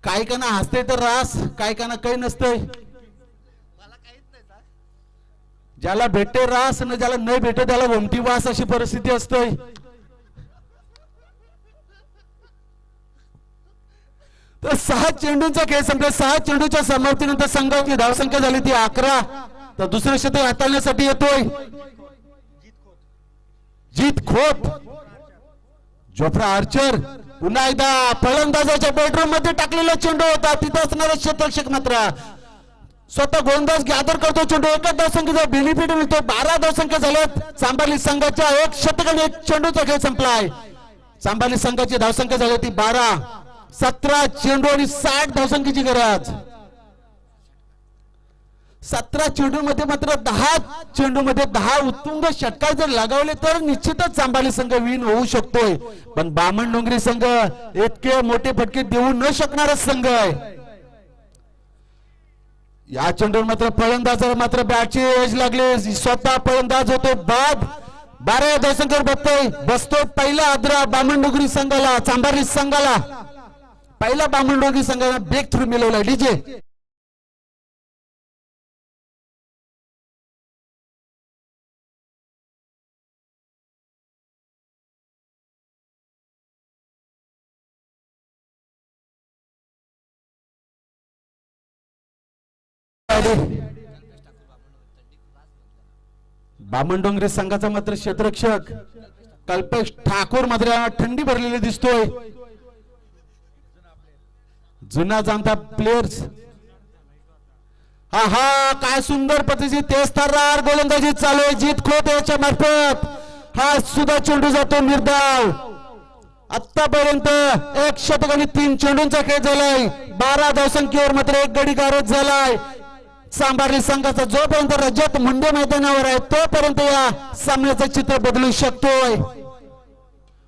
काही काना हसते तर रास काही काना काही नसतंय. ज्याला भेटते रास आणि ज्याला नाही भेटे त्याला वमटी वास अशी परिस्थिती असते. तर 6 चेंडूंचा खेळ संपला. 6 चेंडूच्या समाप्तीनंतर संघाची धावसंख्या झाली ती 11. तर दुसरे शतक हाताळण्यासाठी येतोय जीत खोत. Jofra Archer. पुन्हा एकदा फलंदाजाच्या बेडरूम मध्ये टाकलेला चेंडू होता. तिथं असणारा क्षेत्ररक्षक मात्र स्वतः गोलंदाज गॅदर करतो चेंडू. एका धावसंख्येचा बेनिफिट मिळतो. 12 धावसंख्या झाल्यात चांभारली संघाच्या. 1 शतक आणि 1 चेंडूचा खेळ संपलाय. चांभारली संघाची धावसंख्या झाली ती 12. 17 चेंडू आणि 60 धावसंख्येची गरज. 17 चेंडू मध्ये मात्र 10 चेंडू मध्ये 10 उत्तुंग षटकार जर लगावले तर निश्चितच चांभारली संघ विन होऊ शकतोय. पण बामणडोंगरी संघ इतके मोठे फटके देऊ न शकणारा संघ आहे. या चेंडूवर मात्र फलंदाजाला मात्र बॅटची एज लागली. स्वतः फलंदाज होतो बाद. 12 धावसंख्येवर बसतोय पहिला आद्रा बामणडोंगरी संघाला. चांभारली संघाला पहिला बामणडोंगरी संघाला ब्रेक थ्रू मिळवला. डीजे बामणडोंगरी संघाचा मात्र क्षेत्ररक्षक कल्पेश ठाकूर मात्र थंडी भरलेली दिसतोय. जुना जाणता प्लेयर्स हा हा काय सुंदर पद्धतीची तेज थरार गोलंदाजी चालू आहे जीत खोत याच्या मार्फत हा सुद्धा चेंडू जातो निर्धाव आतापर्यंत 1 षटक आणि 3 चेंडूंचा खेळ झालाय 12 धावसंख्येवर मात्र 1 गडी गारद झालाय सांभारली संघाचा जोपर्यंत रजत मुंडे मैदानावर आहे तोपर्यंत या सामन्याचं चित्र बदलू शकतोय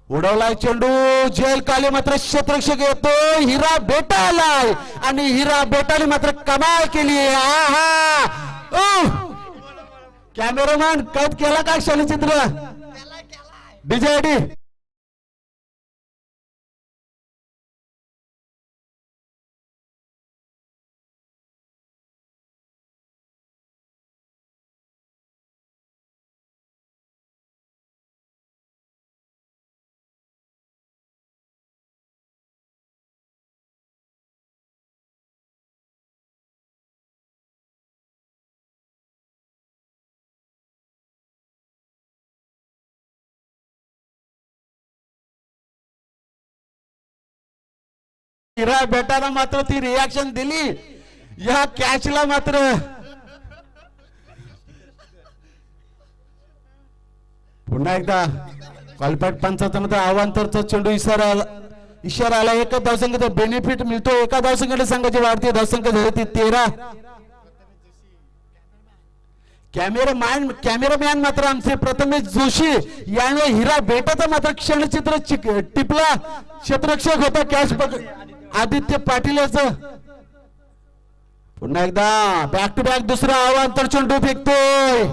उडवलाय चेंडू जेल काले मात्र क्षेत्ररक्षक येतो हिरा बेटा आलाय आणि हिरा बेटाने मात्र कमाल केली कॅमेरामॅन कैद केला काय क्षणचित्र डीजे हिरा बेटानं मात्र ती रिॲक्शन दिली या कॅचला मात्र पुन्हा एकदा कॉलपॅट पंचाचा मात्र अवांतरचा चेंडू इशारा आला एका धावसंख्येचा बेनिफिट मिळतो एका धावसंख्येने संघाची वाढती धावसंख्या झाली ती 13 कॅमेरामॅन मात्र आमचे प्रथमेश जोशी याने हिरा बेटाचा मात्र क्षणचित्र टिपला क्षेत्ररक्षक होता कॅच आदित्य पाटील याचं पुन्हा एकदा बॅक टू बॅक दुसरा अवांतर चेंडू फेकतोय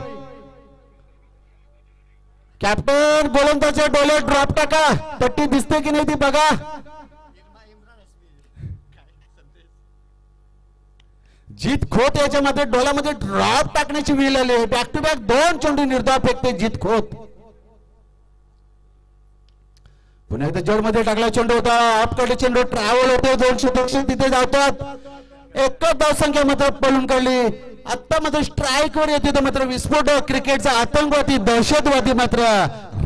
कॅप्टन गोलंदाजच्या डोळ्यात ड्रॉप टाका पट्टी दिसते की नाही ती बघा जीत खोत याच्या मध्ये डोळ्यामध्ये ड्रॉप टाकण्याची वेळ आली आहे बॅक टू बॅक 2 चेंडू निर्धाव फेकते जीत खोत पुन्हा एकदा जड मध्ये टाकला चेंडू होता अपकडे चेंडू ट्रॅव्हल होते 200 तिथे जातात एकच धावसंख्या मात्र पळून काढली आता मात्र स्ट्राईक वर येते तर मात्र विस्फोटक क्रिकेटचा आतंकवादी दहशतवादी मात्र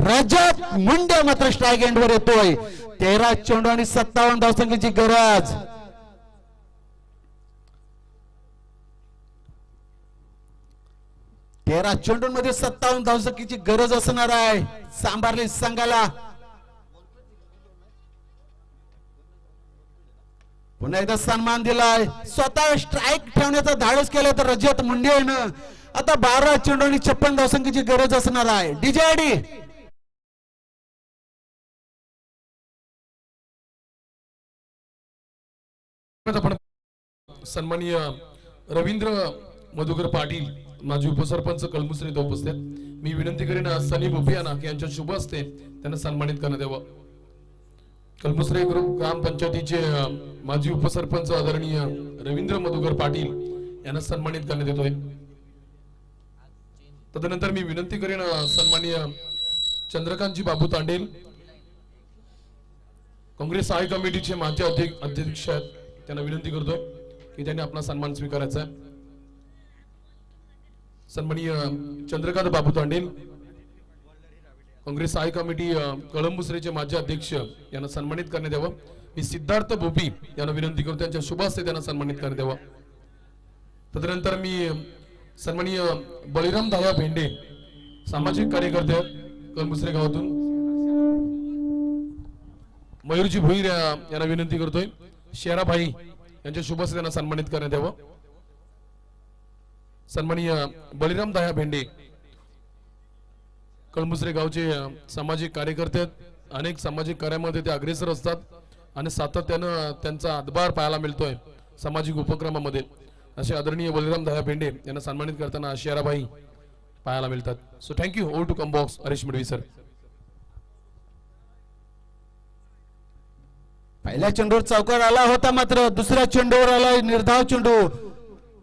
रजत मुंडे मात्र स्ट्राईक एंड वर येतोय 13 चेंडू आणि 57 धावसंख्येची गरज तेरा चेंडूंमध्ये 57 धावसंख्येची गरज असणार आहे सांभारली संघाला पुन्हा एकदा सन्मान दिलाय स्वतः स्ट्राईक ठेवण्याचा धाडस केला तर रजत मुंडे आता 12 चेंडू आणि 56 धावसंख्येची गरज असणार आहे डीजे आपण सन्माननीय रवींद्र मधुकर पाटील माजी उपसरपंच कळमुसरे इथं उपस्थित मी विनंती करेन सनी भोपियाना यांच्या शुभ हस्ते त्यांना सन्मानित करण्यात यावं कळमुसरे ग्रामपंचायतीचे माजी उपसरपंच आदरणीय रवींद्र मधुकर पाटील यांना सन्मानित करण्यात येतोय तदनंतर मी विनंती करेन सन्माननीय चंद्रकांतजी बाबू तांडेल काँग्रेस हाय कमिटीचे माजी अध्यक्ष आहेत त्यांना विनंती करतोय की त्यांनी आपला सन्मान स्वीकारायचा आहे सन्माननीय चंद्रकांत बाबू तांडेल काँग्रेस हाय कमिटी कळंबुसरेचे माजी अध्यक्ष यांना सन्मानित करण्यात यावं मी सिद्धार्थ भोपी यांना विनंती करतो त्यांच्या शुभ हस्ते त्यांना सन्मानित करण्यात यावं तदनंतर मी सन्माननीय बळीराम दाया भेंडे सामाजिक कार्यकर्ते कळंबुसरे गावातून मयूरजी भोईर यांना विनंती करतोय शेराभाई यांच्या शुभ हस्ते त्यांना सन्मानित करण्यात यावं सन्माननीय बळीराम दाया भेंडे कळमुसरे गावचे सामाजिक कार्यकर्ते अनेक सामाजिक कार्यामध्ये ते अग्रेसर असतात आणि सातत्यानं त्यांचा हातभार पाहायला मिळतोय सामाजिक उपक्रमामध्ये असे आदरणीय बळीराम दाया भेंडे यांना सन्मानित करताना शेराभाई पाहायला मिळतात सो थँक्यू ओव्हर टू कम बॉक्स हरीश मडवी सर पहिल्या चेंडूवर चौकार आला होता मात्र दुसऱ्या चेंडूवर आला निर्धाव चेंडू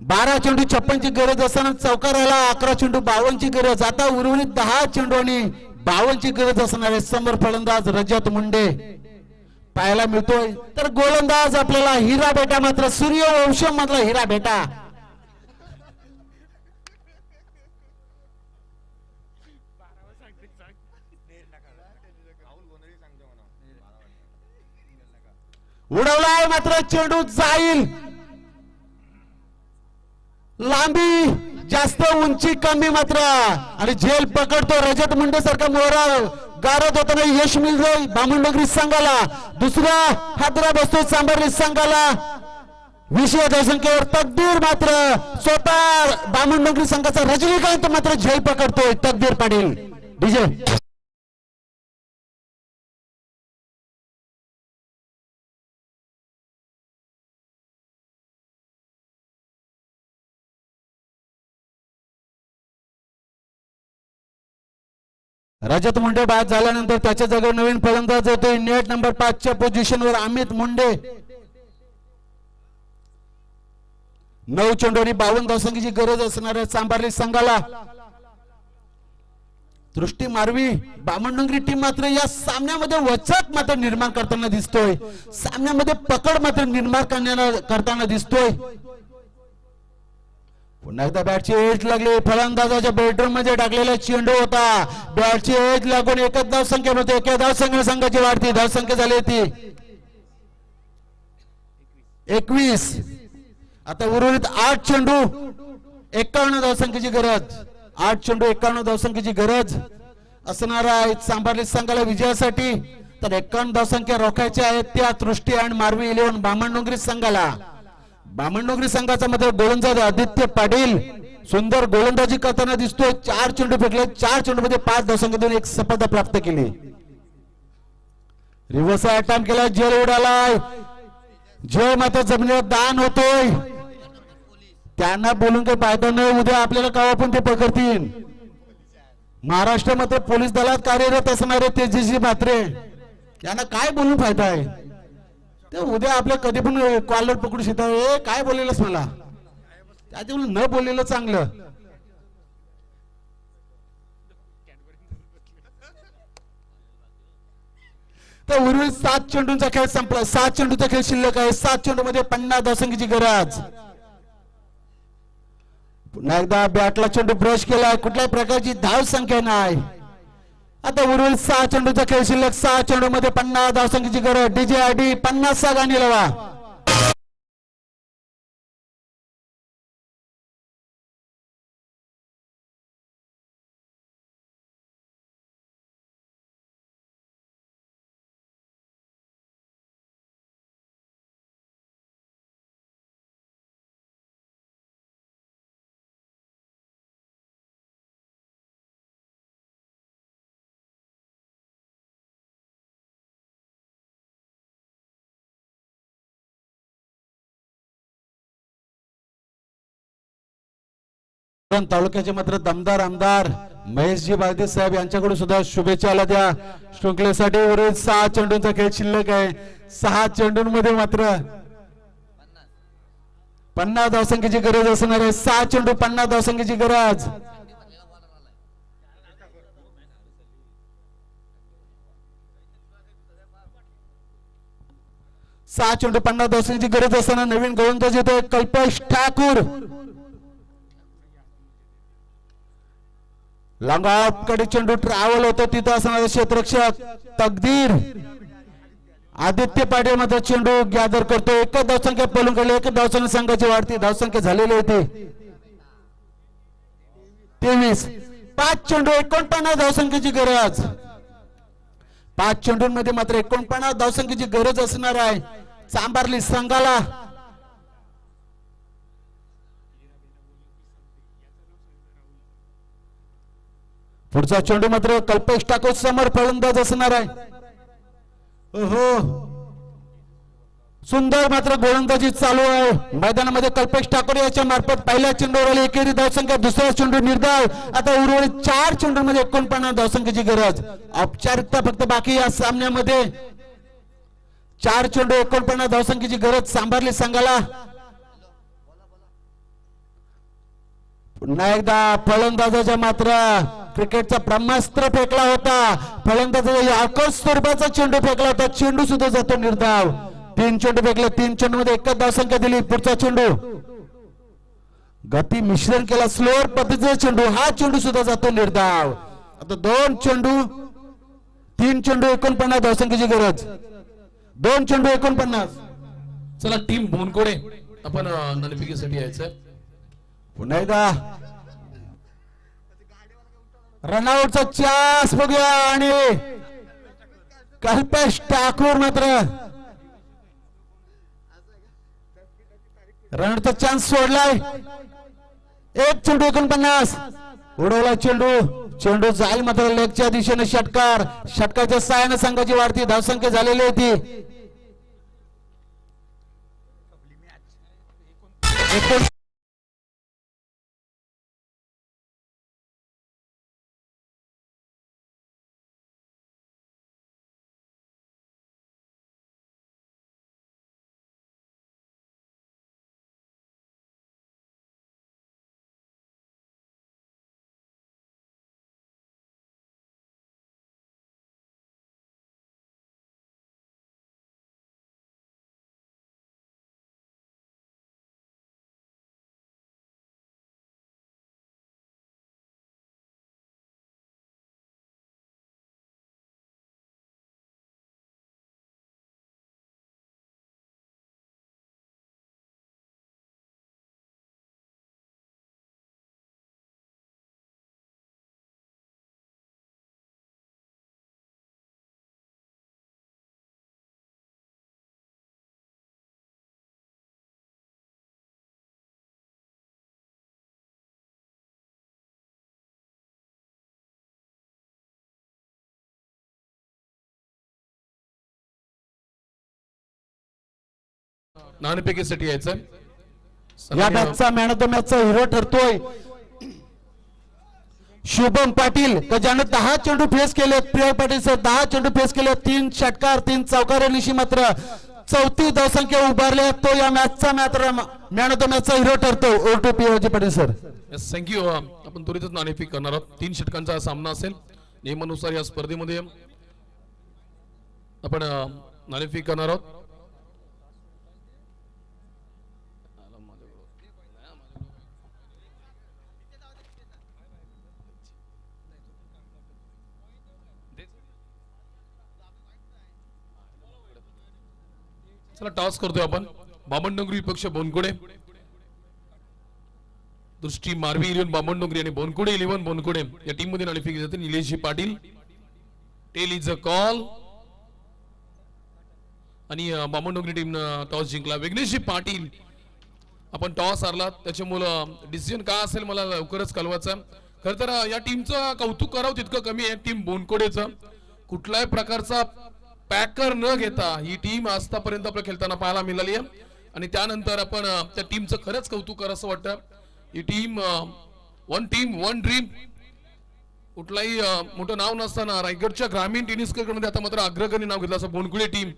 12 चेंडू 56 ची गरज असताना चौकार आला 11 चेंडू 52 ची गरज आता उर्वरित 10 चेंडू आणि 52 ची गरज असणार आहे समोर फलंदाज रजत मुंडे पाहायला मिळतोय तर गोलंदाज आपल्याला हिरा बेटा मात्र सूर्यवंश मधला हिरा बेटा उडवलाय मात्र चेंडू जाईल लांबी जास्त उंची कमी मात्र आणि झेल पकडतो रजत मुंडे सारखा मोहरा गारद होताना यश मिळतोय बामणडोंगरी संघाला. दुसरा हादरा बसतोय सांबार्ली संघाला. 20व्या धावसंख्येवर तकदीर मात्र स्वतः बामणडोंगरी संघाचा रजनीकांत मात्र झेल पकडतोय. तकदीर पाटील डीजे रजत मुंडे बाद झाल्यानंतर त्याच्या जागेवर नवीन फलंदाज येतोय. नेट नंबर 5च्या पोझिशनवर अमित मुंडे. 9 चेंडू आणि 52 धावसंख्येची गरज असणाऱ्या सांबार्ली संघाला. दृष्टी मारवी बामणडोंगरी टीम मात्र या सामन्यामध्ये वचक मात्र निर्माण करताना दिसतोय. सामन्यामध्ये पकड मात्र निर्माण करताना दिसतोय. पुन्हा एकदा बॅटची एज लागली. फलंदाजाच्या बेडरूम मध्ये टाकलेला चेंडू होता. बॅटची एज लागून एकच धावसंख्येमध्ये एका धावसंख्या संघाची वाढती धावसंख्या झाली होती 21. आता उर्वरित 8 चेंडू 51 धावसंख्येची गरज. 8 चेंडू 51 धावसंख्येची गरज असणार आहे सांबार्ली संघाला विजयासाठी. तर 51 धावसंख्या रोखायच्या आहेत त्या दृष्टी आणि मारवी 11 बामणडोंगरी संघाला. बामणडोंगरी संघाचा मध्ये गोलंदाज आदित्य पाटील सुंदर गोलंदाजी करताना दिसतोय. 4 चेंडू फेकले. 4 चेंडू मध्ये 5 धावसंख्या देऊन एक सफलता प्राप्त केली. रिव्हर्स अटॅम्प केला. झेल उडालाय. झेल मात्र जमिनीवर दान होतोय. त्यांना बोलून काही फायदा नाही. उद्या आपल्याला कावा पण ते पकडतील. महाराष्ट्र मात्र पोलीस दलात कार्यरत असणारे तेजस्वी म्हात्रे यांना काय बोलून फायदा आहे. ते उद्या आपल्या कधी पण कॉलर पकडू शकता. काय बोललेलंच मला त्या न बोललेलं चांगलं. तर उर्वरित 7 चेंडूंचा खेळ संपला. 7 चेंडूचा खेळ शिल्लक आहे. 7 चेंडू मध्ये 50 धावसंख्येची गरज. पुन्हा एकदा बॅटला चेंडू ब्रश केलाय. कुठल्याही प्रकारची धावसंख्या नाही. आता उर्वरित 6 चेंडूचा खेळ शिल्लक. 6 चेंडू मध्ये 50 धावसंख्येची गरज. डीजे आयडी 50 गाणी लावा. तालुक्याचे मात्र दमदार आमदार महेशजी बाळदे साहेब यांच्याकडून सुद्धा शुभेच्छा आल्या त्या शृंखलेसाठी. उर्वरित 6 चेंडूंचा खेळ शिल्लक आहे. 6 चेंडूंमध्ये मात्र 50 धावसंख्येची गरज असणार आहे. 6 चेंडू 50 धावसंख्येची गरज. सहा चेंडू 50 धावसंख्येची गरज असताना नवीन गोलंदाज येतो कल्पेश ठाकूर. लॉंग कडे चेंडू ट्रॅव्हल होतो. तिथं असणारे क्षेत्ररक्षक तकदीर आदित्य पाटील मात्र चेंडू गॅदर करतो. एकच धावसंख्या पळून गेली. एकच धावसंख्या संघाची वाढती धावसंख्या झालेली होती 23. 5 चेंडू 49 धावसंख्येची गरज. 5 चेंडूंमध्ये मात्र 49 धावसंख्येची गरज असणार आहे सांबार्ली संघाला. पुढचा चेंडू मात्र कल्पेश ठाकूर समोर फलंदाज असणार आहे. ओहो सुंदर मात्र गोलंदाजी चालू आहे मैदानामध्ये. कल्पेश ठाकूर याच्या मार्फत पहिल्या चेंडूवर आली एकेरी धावसंख्या. दुसरा चेंडू निर्धाव. आता उर्वरित 4 चेंडूंमध्ये 49 धावसंख्येची गरज. औपचारिकता फक्त बाकी या सामन्यामध्ये. 4 चेंडू 49 धावसंख्येची गरज सांबार्ली संघाला. पुन्हा एकदा फलंदाजाच्या मात्र क्रिकेटचा ब्रह्मास्त्र फेकला होता. फलंदाजाचा आकर्ष स्वरूपाचा चेंडू फेकला होता. चेंडू सुद्धा जातो निर्धाव. 3 चेंडू फेकले. 3 चेंडू मध्ये एकच धावसंख्या दिली. पुढचा चेंडू गती मिश्रण केला. स्लोअर पद्धतीचा चेंडू. हा चेंडू सुद्धा जातो निर्धाव. आता 2 चेंडू 3 चेंडू 49 धावसंख्येची गरज. 2 चेंडू 49. चला टीम बोनकोडे आपण नलिफिकेसाठी यायचंय. पुन्हा एकदा रनआउटचा चान्स बघूया आणि कल्पेश ठाकूर मात्र रनआउटचा चान्स सोडलाय. एक चेंडू 49 उडवला चेंडू जाईल मात्र लेगच्या दिशेने षटकार. षटकाच्या साहाय्याने संघाची वाढती धावसंख्या झालेली होती. नाणेफेकीसाठी यायचं. या मॅचचा मॅन ऑफ द मॅचचा हिरो ठरतोय शुभम पाटील का ज्याने 10 चेंडू फेस केले. प्रिया पाटील सर 10 चेंडू फेस केले, 3 षटकार 3 चौकारांशी मात्र 34 धावसंख्या उभारल्या. तो या मॅचचा मॅन ऑफ द मॅचचा हिरो ठरतो. OTP Patil sir. थँक्यू. आपण त्वरितच नाणेफेक करणार आहोत. 3 षटकांचा सामना असेल. नियमानुसार या स्पर्धेमध्ये आपण नाणेफेक करणार आहोत. चला टॉस करतोय आपण. बामणडोंगरी विपक्ष बोनकुडे. दृष्टी मारवी 11 बामणडोंगरी आणि बोनकुडे 11 बोनकुडे या टीम मध्ये नाणेफेक जाते. Nileshji Patil tail is a call आणि बामणडोंगरी टीम टॉस जिंकला. विघ्नेशजी पाटील आपण टॉस हारला त्याच्यामुळं डिसिजन काय असेल मला लवकरच कळवायचं. खर तर या टीमचं कौतुक करावं तितकं कमी आहे. टीम बोनकोडेचं कुठल्याही प्रकारचा पॅकर न घेता ही टीम आतापर्यंत आपल्या खेळताना पाहायला मिळाली आहे आणि त्यानंतर आपण त्या टीमचं खरंच कौतुक करा असं वाटतं. ही team one team one dream. कुठलाही मोठं नाव नसताना रायगडच्या ग्रामीण टेनिस क्रिकेटमध्ये आता मात्र अग्रगण्य नाव घेतलं असं बोनकुळे टीम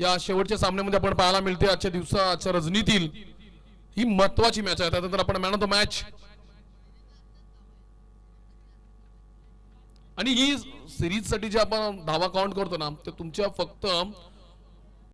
या शेवटच्या सामन्यामध्ये आपण पाहायला मिळते. आजच्या दिवसाच्या रजनीतील ही महत्वाची मॅच आहे. त्यानंतर आपण मॅन ऑफ द मॅच आणि ही सिरीज साठी जे आपण धावा काउंट करतो ना ते तुमच्या फक्त